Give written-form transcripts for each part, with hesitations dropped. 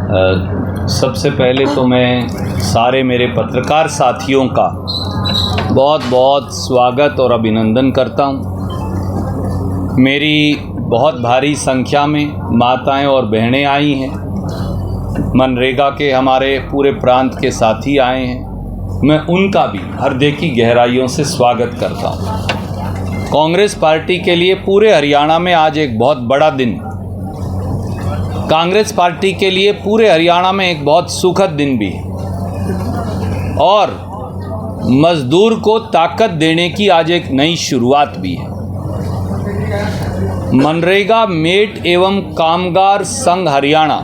सबसे पहले तो मैं सारे मेरे पत्रकार साथियों का बहुत बहुत स्वागत और अभिनंदन करता हूँ। मेरी बहुत भारी संख्या में माताएं और बहनें आई हैं। मनरेगा के हमारे पूरे प्रांत के साथी आए हैं। मैं उनका भी हृदय की गहराइयों से स्वागत करता हूँ। कांग्रेस पार्टी के लिए पूरे हरियाणा में आज एक बहुत बड़ा दिन, कांग्रेस पार्टी के लिए पूरे हरियाणा में एक बहुत सुखद दिन भी है और मजदूर को ताकत देने की आज एक नई शुरुआत भी है। मनरेगा मेट एवं कामगार संघ हरियाणा,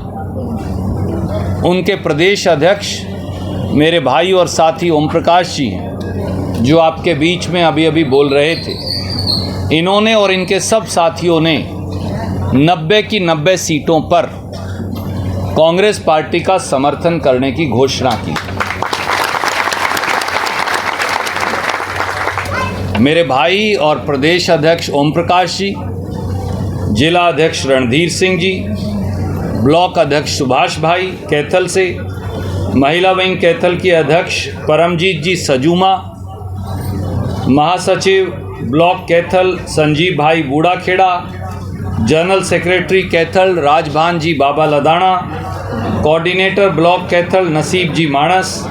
उनके प्रदेश अध्यक्ष मेरे भाई और साथी ओम प्रकाश जी हैं, जो आपके बीच में अभी अभी बोल रहे थे। इन्होंने और इनके सब साथियों ने 90 की 90 सीटों पर कांग्रेस पार्टी का समर्थन करने की घोषणा की। मेरे भाई और प्रदेश अध्यक्ष ओम प्रकाश जी, जिला अध्यक्ष रणधीर सिंह जी, ब्लॉक अध्यक्ष सुभाष भाई कैथल से, महिला विंग कैथल की अध्यक्ष परमजीत जी सजूमा, महासचिव ब्लॉक कैथल संजीव भाई बूढ़ाखेड़ा, जनरल सेक्रेटरी कैथल राजभान जी बाबा लदाना, कोऑर्डिनेटर ब्लॉक कैथल नसीब जी मानस,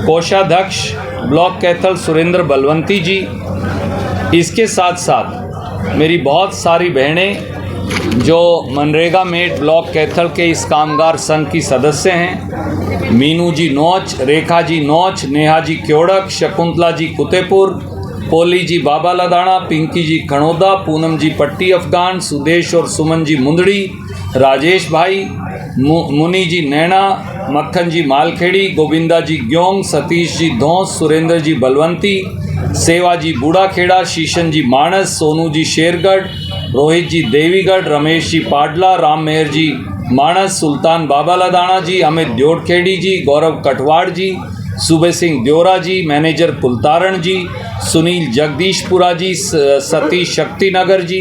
कोषाध्यक्ष ब्लॉक कैथल सुरेंद्र बलवंती जी। इसके साथ साथ मेरी बहुत सारी बहनें जो मनरेगा मेट ब्लॉक कैथल के इस कामगार संघ की सदस्य हैं, मीनू जी नौच, रेखा जी नौच, नेहा जी क्योड़क, शकुंतला जी कुतेपुर, पोली जी बाबा लदाना, पिंकी जी खणोदा, पूनम जी पट्टी अफगान, सुदेश और सुमन जी मुंदड़ी, राजेश भाई, मुनि जी नैना, मक्खन जी मालखेड़ी, गोविंदा जी ग्योंग, सतीश जी धौंस, सुरेंद्र जी बलवंती, सेवा जी बूढ़ाखेड़ा, शीशन जी मानस, सोनू जी शेरगढ़, रोहित जी देवीगढ़, रमेश जी पाडला, राम मेहर जी मानस, सुल्तान बाबा लदाना जी, अमित द्योड़खेड़ी जी, गौरव कटवाड़ जी, सूबे सिंह द्योरा जी, मैनेजर कुलतारण जी, सुनील जगदीशपुरा जी, सतीश शक्तिनगर जी,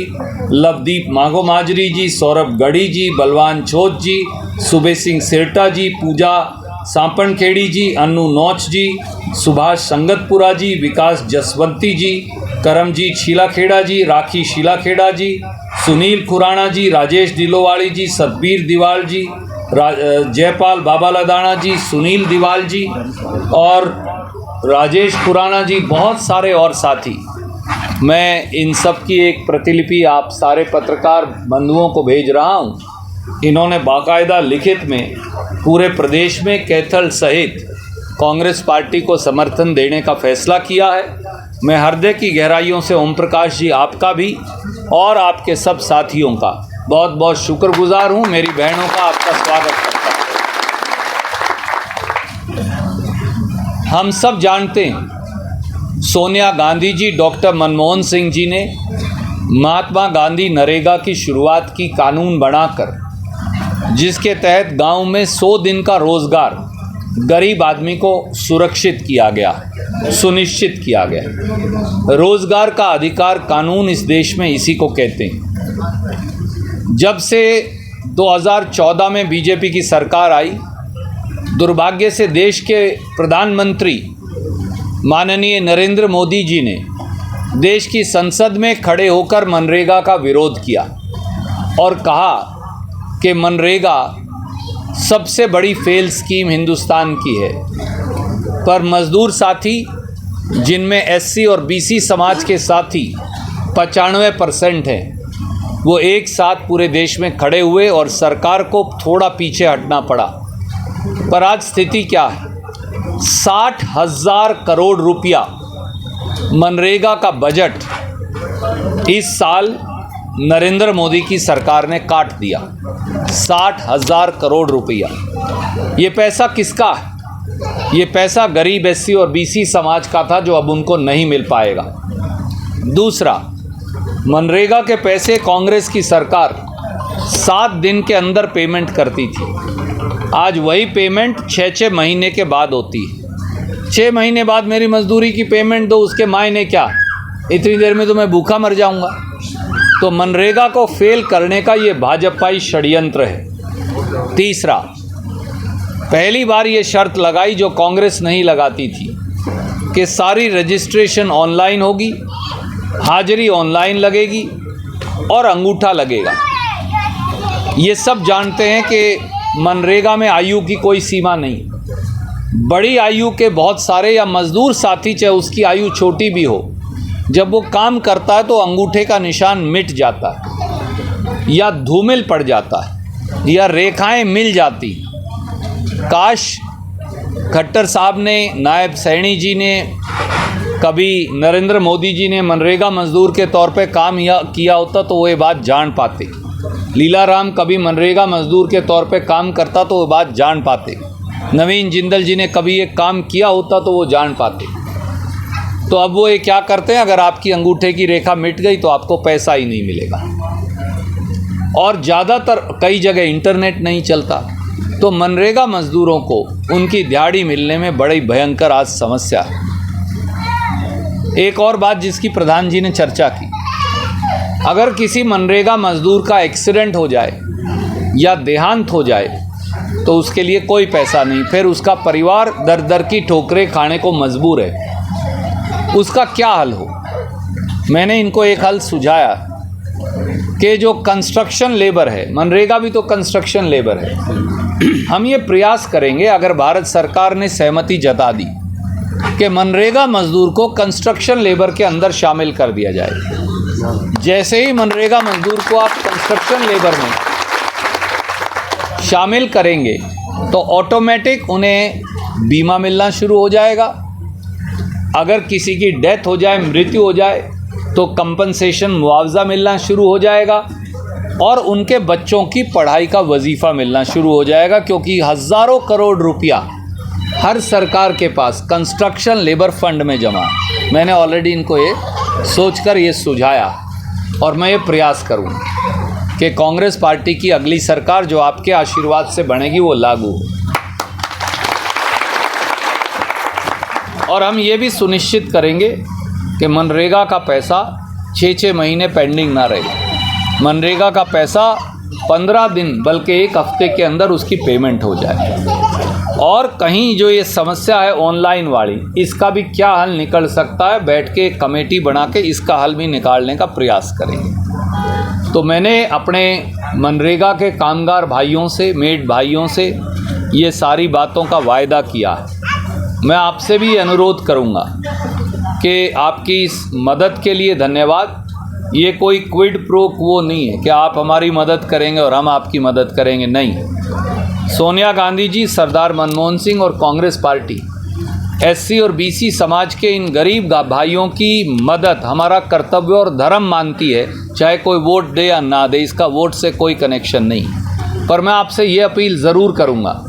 लवदीप माघो माजरी जी, सौरभ गढ़ी जी, बलवान छोच जी, सूबे सिंह सेरटा जी, पूजा सांपणखेड़ी जी, अन्नू नौच जी, सुभाष संगतपुरा जी, विकास जसवंती जी, करमजीत शीलाखेड़ा जी, राखी शीलाखेड़ा जी, सुनील खुराना जी, राजेश दिलोवाड़ी जी, सतबीर दीवाल जी, जयपाल बाबा लदाना जी, सुनील दीवाल जी और राजेश खुराना जी, बहुत सारे और साथी। मैं इन सब की एक प्रतिलिपि आप सारे पत्रकार बंधुओं को भेज रहा हूँ। इन्होंने बाकायदा लिखित में पूरे प्रदेश में कैथल सहित कांग्रेस पार्टी को समर्थन देने का फैसला किया है। मैं हृदय की गहराइयों से ओम प्रकाश जी आपका भी और आपके सब साथियों का बहुत बहुत शुक्रगुजार हूँ। मेरी बहनों का आपका स्वागत करता हूँ। हम सब जानते हैं सोनिया गांधी जी, डॉक्टर मनमोहन सिंह जी ने महात्मा गांधी नरेगा की शुरुआत की कानून बनाकर, जिसके तहत गांव में 100 दिन का रोजगार गरीब आदमी को सुरक्षित किया गया, सुनिश्चित किया गया। रोजगार का अधिकार कानून इस देश में इसी को कहते हैं। जब से 2014 में बीजेपी की सरकार आई, दुर्भाग्य से देश के प्रधानमंत्री माननीय नरेंद्र मोदी जी ने देश की संसद में खड़े होकर मनरेगा का विरोध किया और कहा कि मनरेगा सबसे बड़ी फेल स्कीम हिंदुस्तान की है। पर मजदूर साथी, जिनमें एससी और बीसी समाज के साथी 95% हैं, वो एक साथ पूरे देश में खड़े हुए और सरकार को थोड़ा पीछे हटना पड़ा। पर आज स्थिति क्या है? 60,000 करोड़ रुपया मनरेगा का बजट इस साल नरेंद्र मोदी की सरकार ने काट दिया। 60,000 करोड़ रुपया। ये पैसा किसका है? ये पैसा गरीब एससी और बीसी समाज का था, जो अब उनको नहीं मिल पाएगा। दूसरा, मनरेगा के पैसे कांग्रेस की सरकार 7 दिन के अंदर पेमेंट करती थी। आज वही पेमेंट 6 महीने के बाद होती है। 6 महीने बाद मेरी मजदूरी की पेमेंट दो, उसके मायने क्या? इतनी देर में तो मैं भूखा मर जाऊंगा। तो मनरेगा को फेल करने का ये भाजपाई षड्यंत्र है। तीसरा, पहली बार ये शर्त लगाई जो कांग्रेस नहीं लगाती थी कि सारी रजिस्ट्रेशन ऑनलाइन होगी, हाजिरी ऑनलाइन लगेगी और अंगूठा लगेगा। ये सब जानते हैं कि मनरेगा में आयु की कोई सीमा नहीं। बड़ी आयु के बहुत सारे या मज़दूर साथी, चाहे उसकी आयु छोटी भी हो, जब वो काम करता है तो अंगूठे का निशान मिट जाता है या धूमिल पड़ जाता है या रेखाएं मिल जाती। काश खट्टर साहब ने, नायब सैनी जी ने, कभी नरेंद्र मोदी जी ने मनरेगा मज़दूर के तौर पे काम किया होता तो वो ये बात जान पाते। लीलाराम कभी मनरेगा मज़दूर के तौर पे काम करता तो वो बात जान पाते। नवीन जिंदल जी ने कभी एक काम किया होता तो वो जान पाते। तो अब वो ये क्या करते हैं, अगर आपकी अंगूठे की रेखा मिट गई तो आपको पैसा ही नहीं मिलेगा। और ज़्यादातर कई जगह इंटरनेट नहीं चलता, तो मनरेगा मज़दूरों को उनकी दिहाड़ी मिलने में बड़ी भयंकर आज समस्या है। एक और बात जिसकी प्रधान जी ने चर्चा की, अगर किसी मनरेगा मज़दूर का एक्सीडेंट हो जाए या देहांत हो जाए तो उसके लिए कोई पैसा नहीं, फिर उसका परिवार दर दर की ठोकरें खाने को मजबूर है। उसका क्या हल हो? मैंने इनको एक हल सुझाया कि जो कंस्ट्रक्शन लेबर है, मनरेगा भी तो कंस्ट्रक्शन लेबर है, हम ये प्रयास करेंगे, अगर भारत सरकार ने सहमति जता दी कि मनरेगा मज़दूर को कंस्ट्रक्शन लेबर के अंदर शामिल कर दिया जाए। जैसे ही मनरेगा मज़दूर को आप कंस्ट्रक्शन लेबर में शामिल करेंगे तो ऑटोमेटिक उन्हें बीमा मिलना शुरू हो जाएगा। अगर किसी की डेथ हो जाए, मृत्यु हो जाए, तो कंपनसेशन, मुआवजा मिलना शुरू हो जाएगा और उनके बच्चों की पढ़ाई का वजीफ़ा मिलना शुरू हो जाएगा, क्योंकि हज़ारों करोड़ रुपया हर सरकार के पास कंस्ट्रक्शन लेबर फंड में जमा। मैंने ऑलरेडी इनको ये सोचकर ये सुझाया और मैं ये प्रयास करूँ कि कांग्रेस पार्टी की अगली सरकार जो आपके आशीर्वाद से बनेगी वो लागू हो। और हम ये भी सुनिश्चित करेंगे कि मनरेगा का पैसा 6-6 महीने पेंडिंग ना रहे। मनरेगा का पैसा 15 दिन बल्कि 1 हफ्ते के अंदर उसकी पेमेंट हो जाए। और कहीं जो ये समस्या है ऑनलाइन वाली, इसका भी क्या हल निकल सकता है, बैठ के कमेटी बना के इसका हल भी निकालने का प्रयास करेंगे। तो मैंने अपने मनरेगा के कामगार भाइयों से, मेड भाइयों से ये सारी बातों का वायदा किया है। मैं आपसे भी अनुरोध करूंगा कि आपकी इस मदद के लिए धन्यवाद। ये कोई क्विड प्रो क्वो नहीं है कि आप हमारी मदद करेंगे और हम आपकी मदद करेंगे, नहीं। सोनिया गांधी जी, सरदार मनमोहन सिंह और कांग्रेस पार्टी एससी और बीसी समाज के इन गरीब भाइयों की मदद हमारा कर्तव्य और धर्म मानती है, चाहे कोई वोट दे या ना दे, इसका वोट से कोई कनेक्शन नहीं। पर मैं आपसे ये अपील ज़रूर करूँगा,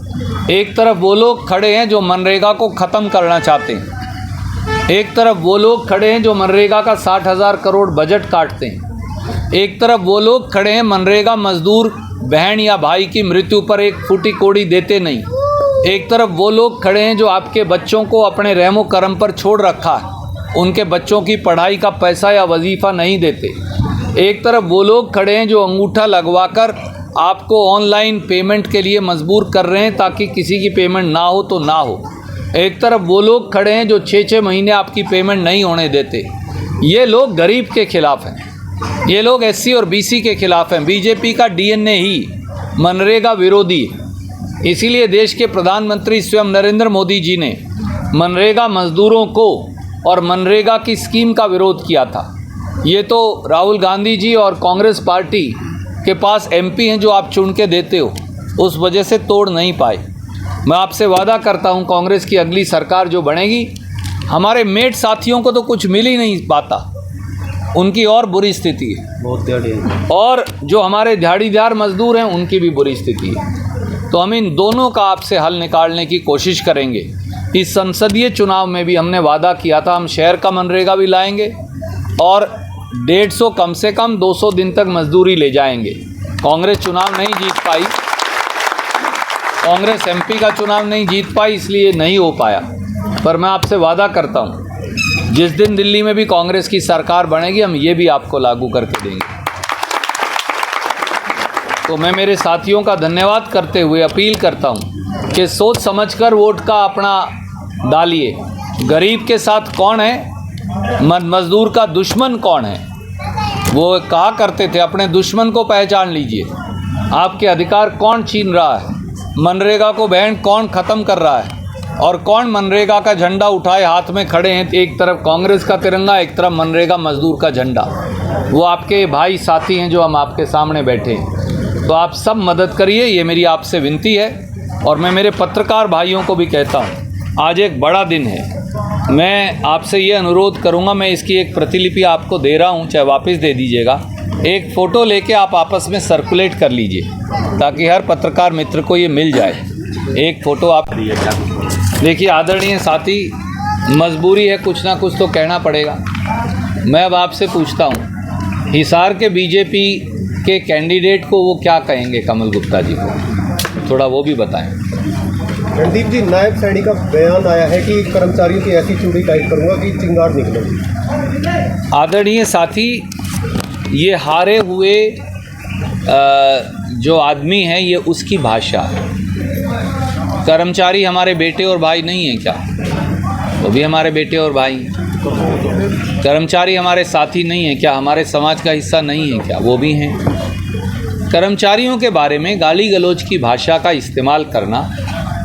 एक तरफ वो लोग खड़े हैं जो मनरेगा को ख़त्म करना चाहते हैं, एक तरफ वो लोग खड़े हैं जो मनरेगा का 60,000 करोड़ बजट काटते हैं, एक तरफ वो लोग खड़े हैं मनरेगा मज़दूर बहन या भाई की मृत्यु पर एक फूटी कोड़ी देते नहीं, एक तरफ वो लोग खड़े हैं जो आपके बच्चों को अपने रहमो करम पर छोड़ रखा है, उनके बच्चों की पढ़ाई का पैसा या वजीफ़ा नहीं देते, एक तरफ वो लोग खड़े हैं जो अंगूठा लगवाकर आपको ऑनलाइन पेमेंट के लिए मजबूर कर रहे हैं ताकि किसी की पेमेंट ना हो तो ना हो, एक तरफ वो लोग खड़े हैं जो 6-6 महीने आपकी पेमेंट नहीं होने देते। ये लोग गरीब के खिलाफ़ हैं, ये लोग एससी और बीसी के खिलाफ़ हैं। बीजेपी का डीएनए ही मनरेगा विरोधी है। इसीलिए देश के प्रधानमंत्री स्वयं नरेंद्र मोदी जी ने मनरेगा मज़दूरों को और मनरेगा की स्कीम का विरोध किया था। ये तो राहुल गांधी जी और कांग्रेस पार्टी के पास एमपी हैं जो आप चुन के देते हो, उस वजह से तोड़ नहीं पाए। मैं आपसे वादा करता हूं कांग्रेस की अगली सरकार जो बनेगी, हमारे मेट साथियों को तो कुछ मिल ही नहीं पाता, उनकी और बुरी स्थिति है, बहुत दिहाड़ी है, और जो हमारे दिहाड़ीदार मज़दूर हैं उनकी भी बुरी स्थिति है। तो हम इन दोनों का आपसे हल निकालने की कोशिश करेंगे। इस संसदीय चुनाव में भी हमने वादा किया था, हम शहर का मनरेगा भी लाएंगे और 150 कम से कम 200 दिन तक मजदूरी ले जाएंगे। कांग्रेस चुनाव नहीं जीत पाई, कांग्रेस एमपी का चुनाव नहीं जीत पाई, इसलिए नहीं हो पाया। पर मैं आपसे वादा करता हूँ जिस दिन दिल्ली में भी कांग्रेस की सरकार बनेगी, हम ये भी आपको लागू करके देंगे। तो मैं मेरे साथियों का धन्यवाद करते हुए अपील करता हूं कि सोच समझकर वोट का अपना डालिए। गरीब के साथ कौन है, मजदूर का दुश्मन कौन है, वो कहा करते थे, अपने दुश्मन को पहचान लीजिए। आपके अधिकार कौन छीन रहा है, मनरेगा को बैंड कौन ख़त्म कर रहा है, और कौन मनरेगा का झंडा उठाए हाथ में खड़े हैं, एक तरफ कांग्रेस का तिरंगा, एक तरफ मनरेगा मजदूर का झंडा। वो आपके भाई साथी हैं जो हम आपके सामने बैठे हैं। तो आप सब मदद करिए, ये मेरी आपसे विनती है। और मैं मेरे पत्रकार भाइयों को भी कहता हूँ, आज एक बड़ा दिन है। मैं आपसे ये अनुरोध करूँगा, मैं इसकी एक प्रतिलिपि आपको दे रहा हूँ, चाहे वापस दे दीजिएगा। एक फ़ोटो लेके आप आपस में सर्कुलेट कर लीजिए ताकि हर पत्रकार मित्र को ये मिल जाए। एक फ़ोटो आप देखिए। आदरणीय साथी, मजबूरी है, कुछ ना कुछ तो कहना पड़ेगा। मैं अब आपसे पूछता हूँ, हिसार के बीजेपी के कैंडिडेट को वो क्या कहेंगे कमल गुप्ता जी को, थोड़ा वो भी बताएं। रणदीप जी, नायब सैनी का बयान आया है कि कर्मचारियों की ऐसी चूड़ी टाइट करूंगा कि चिंगार निकलेगी। आदरणीय साथी, ये हारे हुए जो आदमी है, ये उसकी भाषा है। कर्मचारी हमारे बेटे और भाई नहीं हैं क्या? वो भी हमारे बेटे और भाई हैं। कर्मचारी हमारे साथी नहीं हैं क्या? हमारे समाज का हिस्सा नहीं है क्या? वो भी हैं। कर्मचारियों के बारे में गाली गलौज की भाषा का इस्तेमाल करना,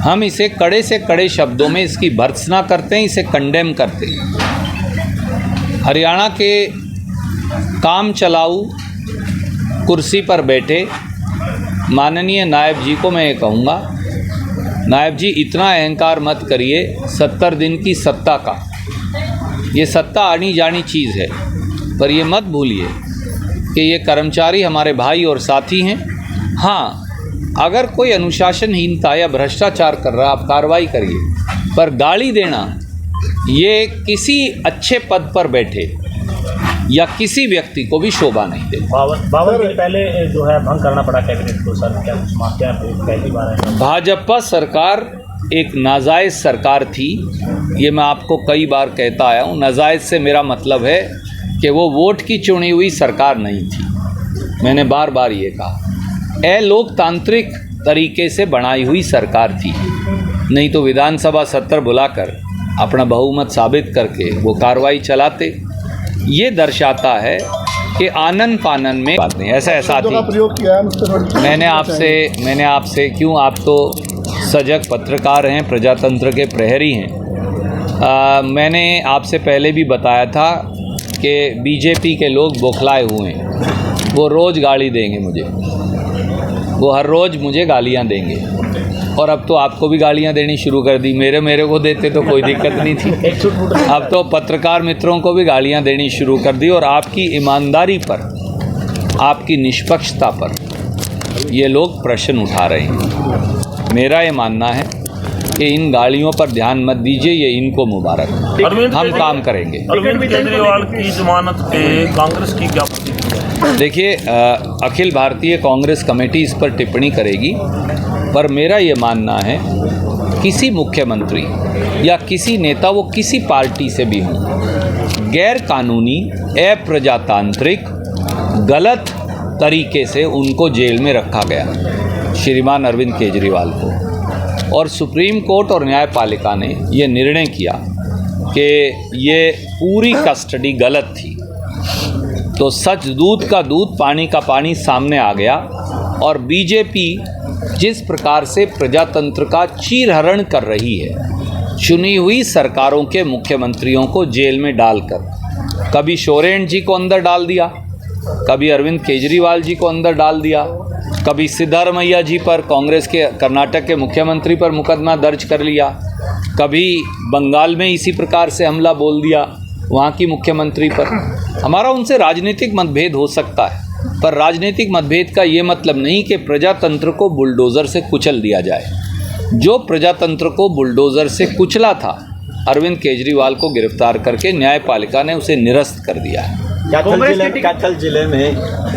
हम इसे कड़े से कड़े शब्दों में इसकी भर्त्सना करते हैं, इसे कंडेम करते हैं। हरियाणा के काम चलाऊ कुर्सी पर बैठे माननीय नायब जी को मैं ये कहूँगा, नायब जी इतना अहंकार मत करिए 70 दिन की सत्ता का। ये सत्ता आनी जानी चीज़ है, पर ये मत भूलिए कि ये कर्मचारी हमारे भाई और साथी हैं। हाँ, अगर कोई अनुशासनहीनता या भ्रष्टाचार कर रहा है, आप कार्रवाई करिए, पर गाली देना ये किसी अच्छे पद पर बैठे या किसी व्यक्ति को भी शोभा नहीं दे। 52 दिन पहले जो है भंग करना पड़ा कैबिनेट को, सर क्या कुछ माफिया पहली बार है? भाजपा सरकार एक नाजायज़ सरकार थी, ये मैं आपको कई बार कहता आया हूँ। नाजायज़ से मेरा मतलब है कि वो वोट की चुनी हुई सरकार नहीं थी। मैंने बार बार ये कहा, लोकतांत्रिक तरीके से बनाई हुई सरकार थी, नहीं तो विधानसभा सत्र बुलाकर अपना बहुमत साबित करके वो कार्रवाई चलाते। ये दर्शाता है कि आनन पानन में बात नहीं, ऐसा थी। मैंने आपसे क्यों, आप तो सजग पत्रकार हैं, प्रजातंत्र के प्रहरी हैं। मैंने आपसे पहले भी बताया था कि बीजेपी के लोग बौखलाए हुए हैं, वो रोज़ गाली देंगे मुझे, वो हर रोज़ मुझे गालियां देंगे। और अब तो आपको भी गालियां देनी शुरू कर दी। मेरे को देते तो कोई दिक्कत नहीं थी, अब तो पत्रकार मित्रों को भी गालियां देनी शुरू कर दी। और आपकी ईमानदारी पर, आपकी निष्पक्षता पर ये लोग प्रश्न उठा रहे हैं। मेरा ये मानना है कि इन गालियों पर ध्यान मत दीजिए, ये इनको मुबारक, हम काम करेंगे। अरविंद केजरीवाल की जमानत पे कांग्रेस की क्या प्रतिक्रिया है? देखिए, अखिल भारतीय कांग्रेस कमेटी इस पर टिप्पणी करेगी, पर मेरा ये मानना है किसी मुख्यमंत्री या किसी नेता, वो किसी पार्टी से भी हों, गैर कानूनी, अप्रजातांत्रिक, गलत तरीके से उनको जेल में रखा गया, श्रीमान अरविंद केजरीवाल को। और सुप्रीम कोर्ट और न्यायपालिका ने ये निर्णय किया कि ये पूरी कस्टडी गलत थी। तो सच, दूध का दूध, पानी का पानी सामने आ गया। और बीजेपी जिस प्रकार से प्रजातंत्र का चीरहरण कर रही है, चुनी हुई सरकारों के मुख्यमंत्रियों को जेल में डालकर, कभी सोरेन जी को अंदर डाल दिया, कभी अरविंद केजरीवाल जी को अंदर डाल दिया, कभी सिद्धारमैया जी पर, कांग्रेस के कर्नाटक के मुख्यमंत्री पर मुकदमा दर्ज कर लिया, कभी बंगाल में इसी प्रकार से हमला बोल दिया वहाँ की मुख्यमंत्री पर। हमारा उनसे राजनीतिक मतभेद हो सकता है, पर राजनीतिक मतभेद का ये मतलब नहीं कि प्रजातंत्र को बुलडोज़र से कुचल दिया जाए। जो प्रजातंत्र को बुलडोज़र से कुचला था, अरविंद केजरीवाल को गिरफ्तार करके न्यायपालिका ने उसे निरस्त कर दिया है। कैथल जिले में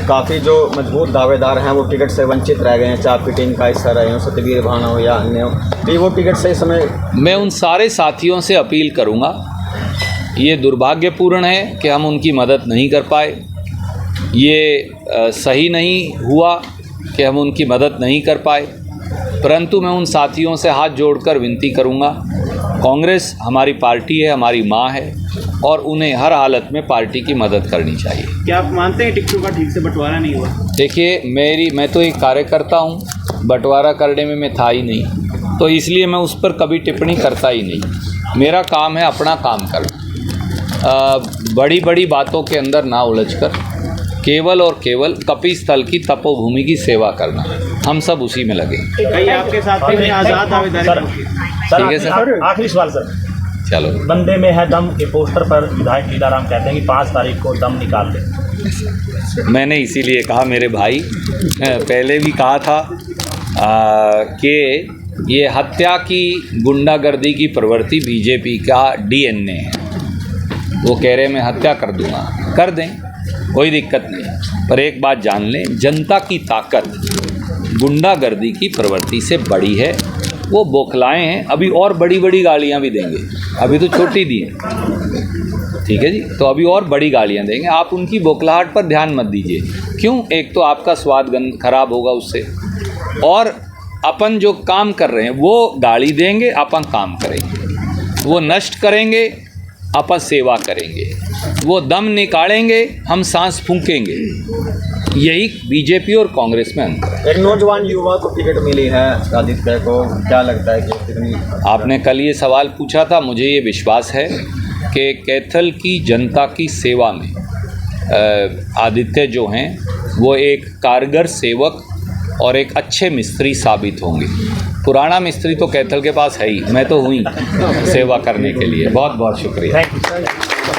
काफ़ी जो मजबूत दावेदार हैं वो टिकट से वंचित रह गए हैं, चाहे पिटिंग का हिस्सा रहे हों, सतबीर भाना हो या अन्य हो, तो वो टिकट से इस समय। मैं उन सारे साथियों से अपील करूंगा, ये दुर्भाग्यपूर्ण है कि हम उनकी मदद नहीं कर पाए, ये सही नहीं हुआ। कि हम उनकी मदद नहीं कर पाए, परंतु मैं उन साथियों से हाथ जोड़कर विनती करूंगा, कांग्रेस हमारी पार्टी है, हमारी माँ है और उन्हें हर हालत में पार्टी की मदद करनी चाहिए। क्या आप मानते हैं टिकटों का ठीक से बंटवारा नहीं हुआ? देखिए, मैं तो एक कार्यकर्ता हूँ, बंटवारा करने में मैं था ही नहीं, तो इसलिए मैं उस पर कभी टिप्पणी करता ही नहीं। मेरा काम है अपना काम करना, बड़ी बड़ी बातों के अंदर ना उलझकर केवल और केवल कपि स्थल की तपोभूमि की सेवा करना, हम सब उसी में लगे। कई आपके साथी ने आज़ाद दावेदारी की। ठीक है सर। आखिरी सवाल सर, चलो। बंदे में है दम के पोस्टर पर विधायक लीलाराम कहते हैं कि 5 तारीख को दम निकाल दें। मैंने इसीलिए कहा, मेरे भाई पहले भी कहा था कि ये हत्या की, गुंडागर्दी की प्रवृत्ति बीजेपी का डीएनए है। वो कह रहे मैं हत्या कर दूंगा, कर दें, कोई दिक्कत नहीं, पर एक बात जान लें, जनता की ताकत गुंडागर्दी की प्रवृत्ति से बड़ी है। वो बौखलाए हैं, अभी और बड़ी बड़ी गालियाँ भी देंगे, अभी तो छोटी दी हैं, ठीक है जी, तो अभी और बड़ी गालियाँ देंगे। आप उनकी बौखलाहट पर ध्यान मत दीजिए। क्यों? एक तो आपका स्वाद गंध खराब होगा उससे, और अपन जो काम कर रहे हैं वो गाली देंगे, अपन काम करेंगे। वो नष्ट करेंगे, अपन सेवा करेंगे। वो दम निकालेंगे, हम सांस फूंकेंगे। यही बीजेपी और कांग्रेस में अंतर है। एक नौजवान युवा को टिकट मिली है, आदित्य को क्या लगता है कि कितनी? आपने कल ये सवाल पूछा था, मुझे ये विश्वास है कि कैथल की जनता की सेवा में आदित्य जो हैं वो एक कारगर सेवक और एक अच्छे मिस्त्री साबित होंगे। पुराना मिस्त्री तो कैथल के पास है ही, मैं तो हुई सेवा करने के लिए। बहुत बहुत शुक्रिया। Thank you.